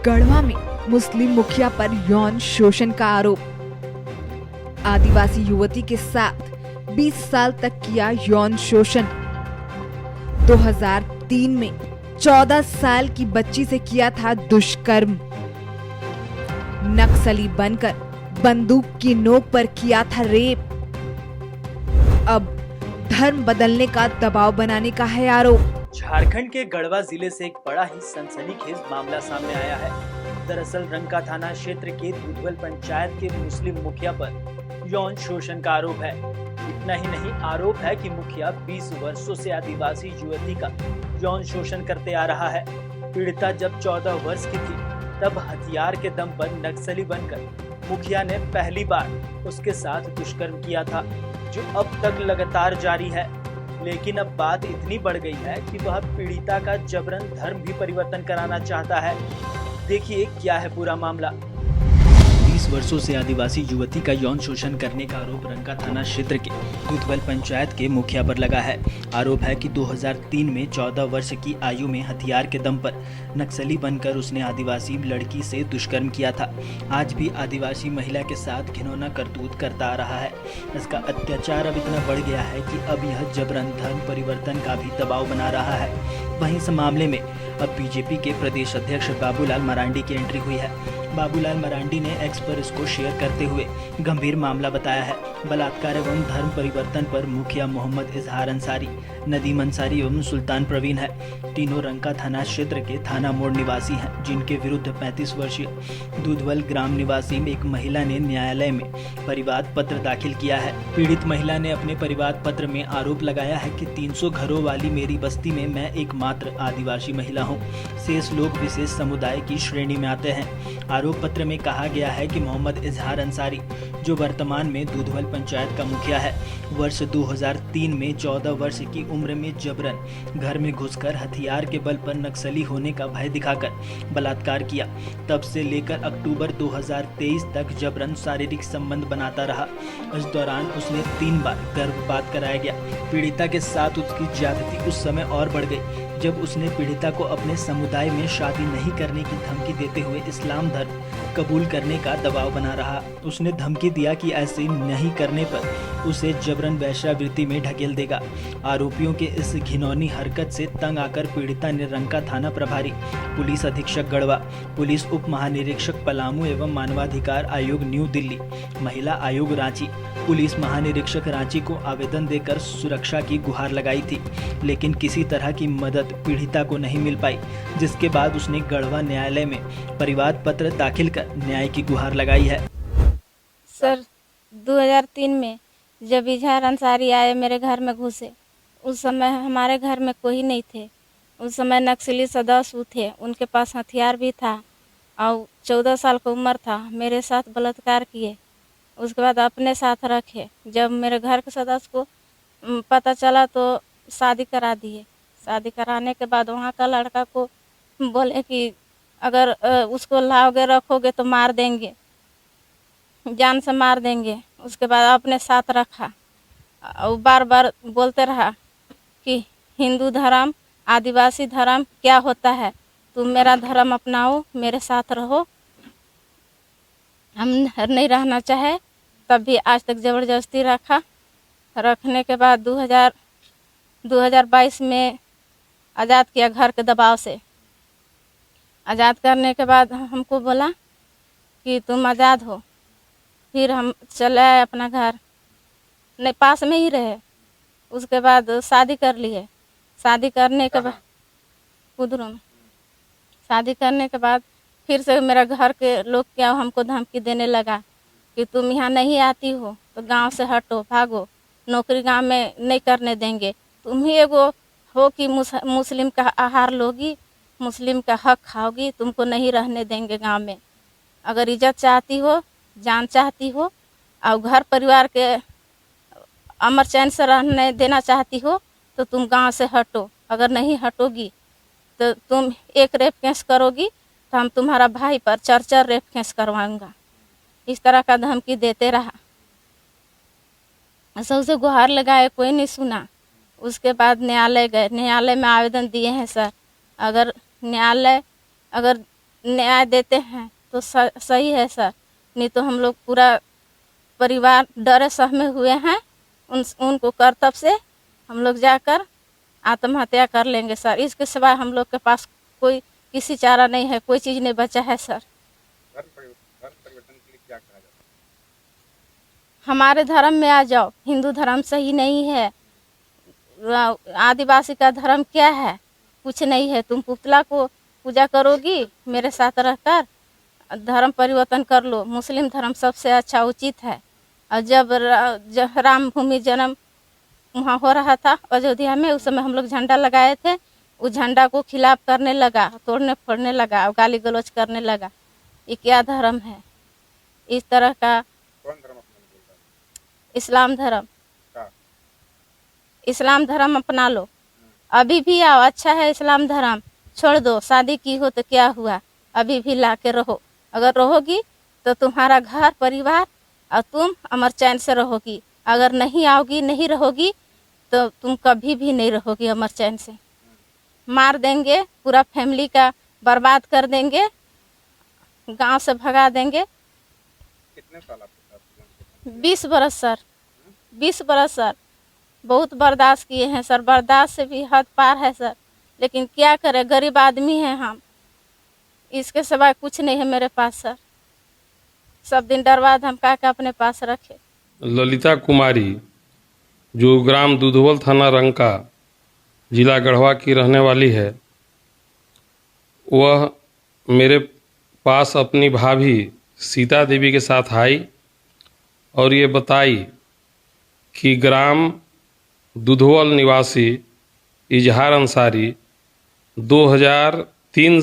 गढ़वा में मुस्लिम मुखिया पर यौन शोषण का आरोप। आदिवासी युवती के साथ 20 साल तक किया यौन शोषण। 2003 में 14 साल की बच्ची से किया था दुष्कर्म। नक्सली बनकर बंदूक की नोक पर किया था रेप। अब धर्म बदलने का दबाव बनाने का है आरोप। झारखंड के गढ़वा जिले से एक बड़ा ही सनसनीखेज मामला सामने आया है। दरअसल रंका थाना क्षेत्र के दूधवल पंचायत के मुस्लिम मुखिया पर यौन शोषण का आरोप है। इतना ही नहीं, आरोप है कि मुखिया 20 वर्षों से आदिवासी युवती का यौन शोषण करते आ रहा है। पीड़िता जब 14 वर्ष की थी तब हथियार के दम पर नक्सली बनकर मुखिया ने पहली बार उसके साथ दुष्कर्म किया था, जो अब तक लगातार जारी है। लेकिन अब बात इतनी बढ़ गई है कि वह पीड़िता का जबरन धर्म भी परिवर्तन कराना चाहता है। देखिए क्या है पूरा मामला। 20 वर्षों से आदिवासी युवती का यौन शोषण करने का आरोप रंका थाना क्षेत्र के दूधवल पंचायत के मुखिया पर लगा है। आरोप है कि 2003 में 14 वर्ष की आयु में हथियार के दम पर नक्सली बनकर उसने आदिवासी लड़की से दुष्कर्म किया था। आज भी आदिवासी महिला के साथ घिनौना करतूत करता आ रहा है। इसका अत्याचार अब इतना बढ़ गया है कि अब यह जबरन धर्म परिवर्तन का भी दबाव बना रहा है। वहीं इस मामले में अब बीजेपी के प्रदेश अध्यक्ष बाबूलाल मरांडी की एंट्री हुई है। बाबूलाल मरांडी ने एक्स पर इसको शेयर करते हुए गंभीर मामला बताया है। बलात्कार एवं धर्म परिवर्तन पर मुखिया मोहम्मद इजहार अंसारी, नदीम अंसारी एवं सुल्तान प्रवीण है। तीनों रंका थाना क्षेत्र के थाना मोड़ निवासी हैं, जिनके विरुद्ध 35 वर्षीय दूधवल ग्राम निवासी एक महिला ने न्यायालय में परिवाद पत्र दाखिल किया है। पीड़ित महिला ने अपने परिवाद पत्र में आरोप लगाया है कि 300 घरों वाली मेरी बस्ती में मैं एकमात्र आदिवासी महिला हूँ। शेष लोग विशेष समुदाय की श्रेणी में आते हैं। आरोप पत्र में कहा गया है कि मोहम्मद इजहार अंसारी, जो वर्तमान में दूधवल पंचायत का मुखिया है, वर्ष 2003 में 14 वर्ष की उम्र में जबरन घर में घुसकर हथियार के बल पर नक्सली होने का भय दिखाकर बलात्कार किया। तब से लेकर अक्टूबर 2023 तक जबरन शारीरिक संबंध बनाता रहा। इस दौरान उसने 3 बार गर्भपात कराया गया। पीड़िता के साथ उसकी ज्यादती उस समय और बढ़ गई जब उसने पीड़िता को अपने समुदाय में शादी नहीं करने की धमकी देते हुए इस्लाम धर्म कबूल करने का दबाव बना रहा। उसने धमकी दिया कि ऐसे नहीं करने पर उसे जबरन वेश्यावृत्ति में ढकेल देगा। आरोपियों के इस घिनौनी हरकत से तंग आकर पीड़िता ने रंका थाना प्रभारी, पुलिस अधीक्षक गढ़वा, पुलिस उप महानिरीक्षक पलामू एवं मानवाधिकार आयोग न्यू दिल्ली, महिला आयोग रांची, पुलिस महानिरीक्षक रांची को आवेदन देकर सुरक्षा की गुहार लगाई थी, लेकिन किसी तरह की मदद पीड़िता को नहीं मिल पाई, जिसके बाद उसने गढ़वा न्यायालय में परिवाद पत्र दाखिल कर न्याय की गुहार लगाई है। सर 2003 में जब इजहार अंसारी आए मेरे घर में घुसे, उस समय हमारे घर में कोई नहीं थे। उस समय नक्सली सदस्य थे, उनके पास हथियार भी था और 14 साल की उम्र था। मेरे साथ बलात्कार किए, उसके बाद अपने साथ रखे। जब मेरे घर के सदस्य को पता चला तो शादी करा दिए। शादी कराने के बाद वहाँ का लड़का को बोले कि अगर उसको लाओगे रखोगे तो मार देंगे, जान से मार देंगे। उसके बाद अपने साथ रखा और बार बार बोलते रहा कि हिंदू धर्म, आदिवासी धर्म क्या होता है, तुम मेरा धर्म अपनाओ, मेरे साथ रहो। हम नहीं रहना चाहे, तब भी आज तक ज़बरदस्ती रखा। रखने के बाद 2022 में आज़ाद किया घर के दबाव से। आज़ाद करने के बाद हमको बोला कि तुम आज़ाद हो। फिर हम चले आए अपना घर, नहीं पास में ही रहे। उसके बाद शादी कर लिए। शादी करने के बाद कुदरू में शादी करने के बाद फिर से मेरा घर के लोग क्या हमको धमकी देने लगा कि तुम यहाँ नहीं आती हो तो गांव से हटो, भागो, नौकरी गांव में नहीं करने देंगे। तुम ही एगो हो कि मुस्लिम का आहार लोगी, मुस्लिम का हक खाओगी, तुमको नहीं रहने देंगे गांव में। अगर इज्जत चाहती हो, जान चाहती हो और घर परिवार के अमर चैन से रहने देना चाहती हो तो तुम गांव से हटो। अगर नहीं हटोगी तो तुम एक रेप केस करोगी तो हम तुम्हारा भाई पर 4 रेप केस करवाऊंगा। इस तरह का धमकी देते रहा। सबसे गुहार लगाए, कोई नहीं सुना। उसके बाद न्यायालय गए, न्यायालय में आवेदन दिए हैं सर, अगर न्यायालय अगर न्याय देते हैं तो सही है सर, नहीं तो हम लोग पूरा परिवार डरे सहमे हुए हैं। उनको कर्तव्य से हम लोग जाकर आत्महत्या कर लेंगे सर। इसके सिवाय हम लोग के पास कोई किसी चारा नहीं है, कोई चीज़ नहीं बचा है सर। घर परिवर्तन के लिए क्या कहा जाता है? हमारे धर्म में आ जाओ, हिंदू धर्म सही नहीं है, आदिवासी का धर्म क्या है, कुछ नहीं है। तुम पुतला को पूजा करोगी, मेरे साथ रहकर धर्म परिवर्तन कर लो। मुस्लिम धर्म सबसे अच्छा उचित है। और जब राम भूमि जन्म वहाँ हो रहा था अयोध्या में, उस समय हम लोग झंडा लगाए थे, उस झंडा को खिलाफ करने लगा, तोड़ने फोड़ने लगा और गाली गलौज करने लगा। ये क्या धर्म है? इस तरह का कौन धर्म अपनाने बोल रहा है? इस्लाम धर्म, क्या? इस्लाम धर्म अपना लो, अभी भी आओ, अच्छा है इस्लाम धर्म। छोड़ दो, शादी की हो तो क्या हुआ, अभी भी ला के रहो। अगर रहोगी तो तुम्हारा घर परिवार और तुम अमर चैन से रहोगी। अगर नहीं आओगी, नहीं रहोगी तो तुम कभी भी नहीं रहोगी अमर चैन से। मार देंगे, पूरा फैमिली का बर्बाद कर देंगे, गांव से भगा देंगे। कितने साल आपके साथ? 20 बरस सर, 20 बरस सर। बहुत बर्दाश्त किए हैं सर, बर्दाश्त से भी हद पार है सर। लेकिन क्या करें, गरीब आदमी हैं हम, इसके सिवाय कुछ नहीं है मेरे पास सर। सब दिन डरवा धमका के अपने पास रखे। ललिता कुमारी, जो ग्राम दुधवल थाना रंका जिला गढ़वा की रहने वाली है, वह मेरे पास अपनी भाभी सीता देवी के साथ आई और ये बताई कि ग्राम दुधवल निवासी इजहार अंसारी 2003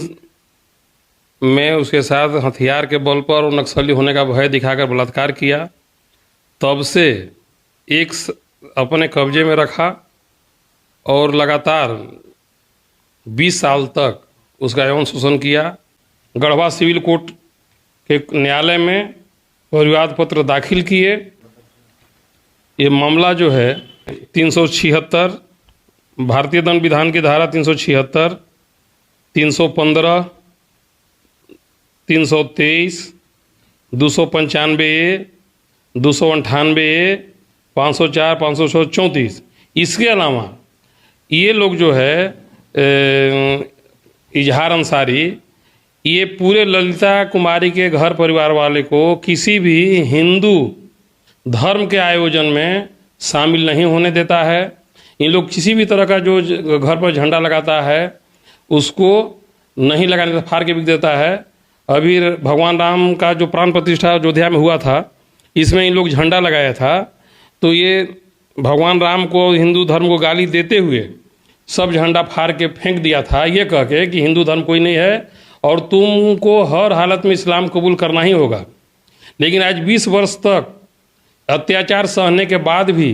में उसके साथ हथियार के बल पर और नक्सली होने का भय दिखाकर बलात्कार किया। तब से अपने कब्जे में रखा और लगातार 20 साल तक उसका यौन शोषण किया। गढ़वा सिविल कोर्ट के न्यायालय में परिवाद पत्र दाखिल किए। ये मामला जो है 376 भारतीय दंड विधान की धारा 376, 315, 323, 295A, 298A, 504, 534, इसके अलावा ये लोग जो है इजहार अंसारी, ये पूरे ललिता कुमारी के घर परिवार वाले को किसी भी हिंदू धर्म के आयोजन में शामिल नहीं होने देता है। इन लोग किसी भी तरह का जो घर पर झंडा लगाता है उसको नहीं लगाने देता, फाड़ के बिक देता है। अभी भगवान राम का जो प्राण प्रतिष्ठा अयोध्या में हुआ था, इसमें इन लोग झंडा लगाया था, तो ये भगवान राम को, हिंदू धर्म को गाली देते हुए सब झंडा फाड़ के फेंक दिया था, ये कह के कि हिंदू धर्म कोई नहीं है और तुमको हर हालत में इस्लाम कबूल करना ही होगा। लेकिन आज 20 वर्ष तक अत्याचार सहने के बाद भी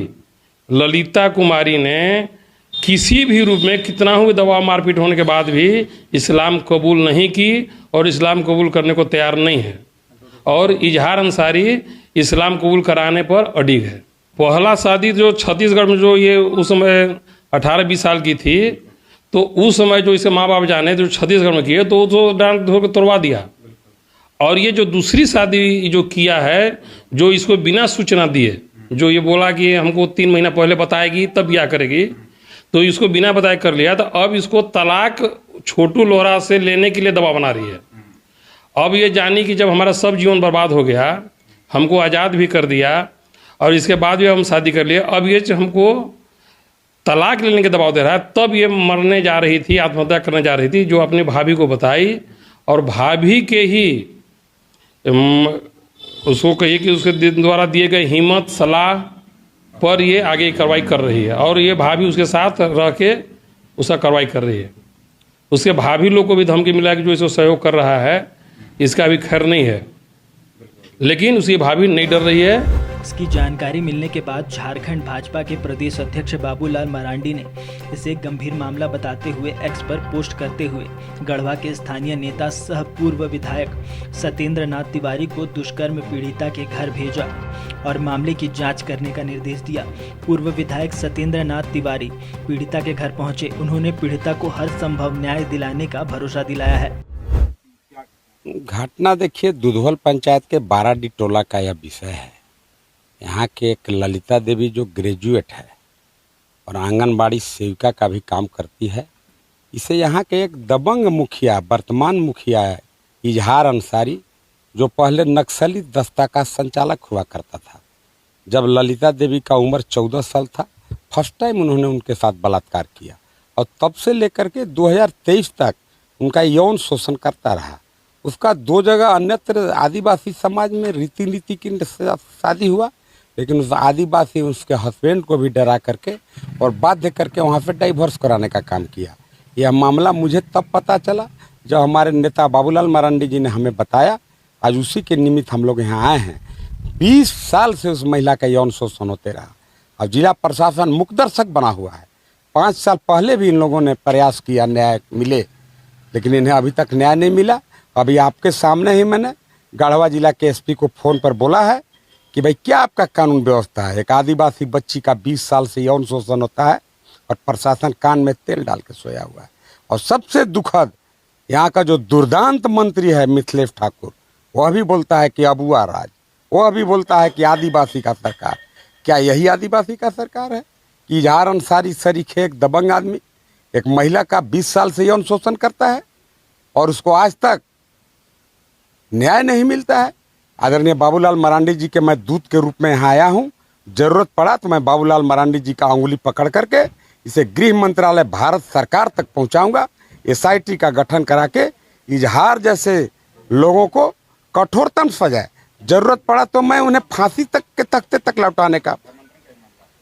ललिता कुमारी ने किसी भी रूप में, कितना हुए दबाव मारपीट होने के बाद भी इस्लाम कबूल नहीं की और इस्लाम कबूल करने को तैयार नहीं है। और इजहार अंसारी इस्लाम कबूल कराने पर अडिग है। पहला शादी जो छत्तीसगढ़ में, जो ये उस समय 18-20 साल की थी, तो उस समय जो इसके माँ बाप जाने जो छत्तीसगढ़ में किए तो डांट धो के तोड़वा दिया। और ये जो दूसरी शादी जो किया है, जो इसको बिना सूचना दिए, जो ये बोला कि हमको 3 महीना पहले बताएगी तब ब्याह करेगी, तो इसको बिना बताए कर लिया। तो अब इसको तलाक छोटू लोहरा से लेने के लिए दबाव बना रही है। अब ये जानी कि जब हमारा सब जीवन बर्बाद हो गया, हमको आज़ाद भी कर दिया और इसके बाद भी हम शादी कर लिए, अब ये हमको तलाक लेने के दबाव दे रहा है। तब ये मरने जा रही थी, आत्महत्या करने जा रही थी, जो अपनी भाभी को बताई और भाभी के ही उसको कही कि उसके द्वारा दिए गए हिम्मत सलाह पर ये आगे कार्रवाई कर रही है और ये भाभी उसके साथ रह के उसका कार्रवाई कर रही है। उसके भाभी लोग को भी धमकी मिला कि जो इसको सहयोग कर रहा है इसका भी खैर नहीं है, लेकिन उसकी भाभी नहीं डर रही है। इसकी जानकारी मिलने के बाद झारखंड भाजपा के प्रदेश अध्यक्ष बाबूलाल मरांडी ने इसे गंभीर मामला बताते हुए एक्स पर पोस्ट करते हुए गढ़वा के स्थानीय नेता सह पूर्व विधायक सत्येंद्र नाथ तिवारी को दुष्कर्म पीड़िता के घर भेजा और मामले की जांच करने का निर्देश दिया। पूर्व विधायक सत्येंद्र नाथ तिवारी पीड़िता के घर पहुंचे। उन्होंने पीड़िता को हर संभव न्याय दिलाने का भरोसा दिलाया है। घटना देखिए, दुधवल पंचायत के बाराडी टोला का यह विषय है। यहाँ के एक ललिता देवी जो ग्रेजुएट है और आंगनबाड़ी सेविका का भी काम करती है, इसे यहाँ के एक दबंग मुखिया, वर्तमान मुखिया है इजहार अंसारी, जो पहले नक्सली दस्ता का संचालक हुआ करता था। जब ललिता देवी का उम्र 14 साल था, फर्स्ट टाइम उन्होंने उनके साथ बलात्कार किया और तब से लेकर के 2023 तक उनका यौन शोषण करता रहा। उसका 2 जगह अन्यत्र आदिवासी समाज में रीति नीति की शादी हुआ, लेकिन उस आदिवासी उसके हस्बैंड को भी डरा करके और बाध्य करके वहाँ से डाइवोर्स कराने का काम किया। यह मामला मुझे तब पता चला जब हमारे नेता बाबूलाल मरांडी जी ने हमें बताया। आज उसी के निमित्त हम लोग यहाँ आए हैं। 20 साल से उस महिला का यौन शोषण होते रहा और जिला प्रशासन मुकदर्शक बना हुआ है। 5 साल पहले भी इन लोगों ने प्रयास किया न्याय मिले, लेकिन इन्हें अभी तक न्याय नहीं मिला। अभी आपके सामने ही मैंने गढ़वा जिला के एसपी को फ़ोन पर बोला है कि भाई क्या आपका कानून व्यवस्था है। एक आदिवासी बच्ची का 20 साल से यौन शोषण होता है और प्रशासन कान में तेल डाल के सोया हुआ है। और सबसे दुखद, यहाँ का जो दुर्दांत मंत्री है मिथिलेश ठाकुर, वह भी बोलता है कि अबुआ राज, वह भी बोलता है कि आदिवासी का सरकार। क्या यही आदिवासी का सरकार है कि इजहार अंसारी सरीखे एक दबंग आदमी एक महिला का 20 साल से यौन शोषण करता है और उसको आज तक न्याय नहीं मिलता है। आदरणीय बाबूलाल मरांडी जी के मैं दूत के रूप में यहाँ आया हूँ। जरूरत पड़ा तो मैं बाबूलाल मरांडी जी का अंगुली पकड़ करके इसे गृह मंत्रालय भारत सरकार तक पहुँचाऊंगा। SIT का गठन करा के इजहार जैसे लोगों को कठोरतम सजाए, जरूरत पड़ा तो मैं उन्हें फांसी तक के तख्ते तक लौटाने का।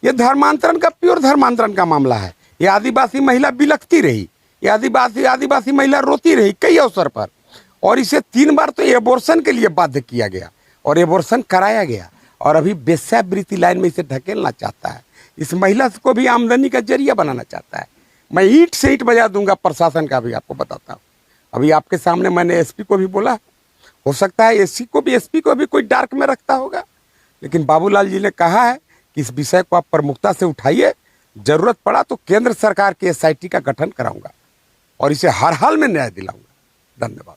ये धर्मांतरण का, प्योर धर्मांतरण का मामला है। ये आदिवासी महिला बिलखती रही, ये आदिवासी महिला रोती रही कई अवसर पर, और इसे 3 बार तो एबॉर्शन के लिए बाध्य किया गया और एबॉर्शन कराया गया और अभी वेश्यावृत्ति लाइन में इसे ढकेलना चाहता है। इस महिला को भी आमदनी का जरिया बनाना चाहता है। मैं ईंट से ईंट बजा दूंगा प्रशासन का भी आपको बताता हूँ। अभी आपके सामने मैंने SP को भी बोला, हो सकता है SP को भी कोई डार्क में रखता होगा, लेकिन बाबूलाल जी ने कहा है कि इस विषय को आप प्रमुखता से उठाइए। जरूरत पड़ा तो केंद्र सरकार के SIT का गठन कराऊंगा और इसे हर हाल में न्याय दिलाऊंगा। धन्यवाद।